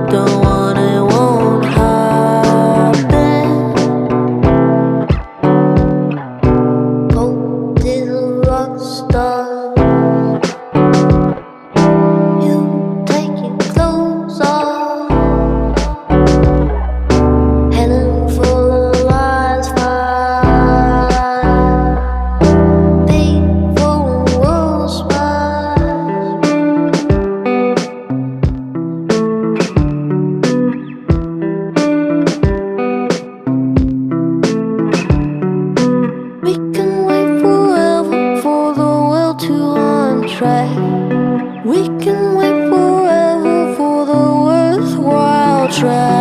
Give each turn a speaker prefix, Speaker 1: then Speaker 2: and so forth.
Speaker 1: Don't want it, won't happen. Gold is a rock star. You take your clothes off. Heaven full of lies, fire. People will smile. We can wait forever for the world to untrack. We can wait forever for the worthwhile track.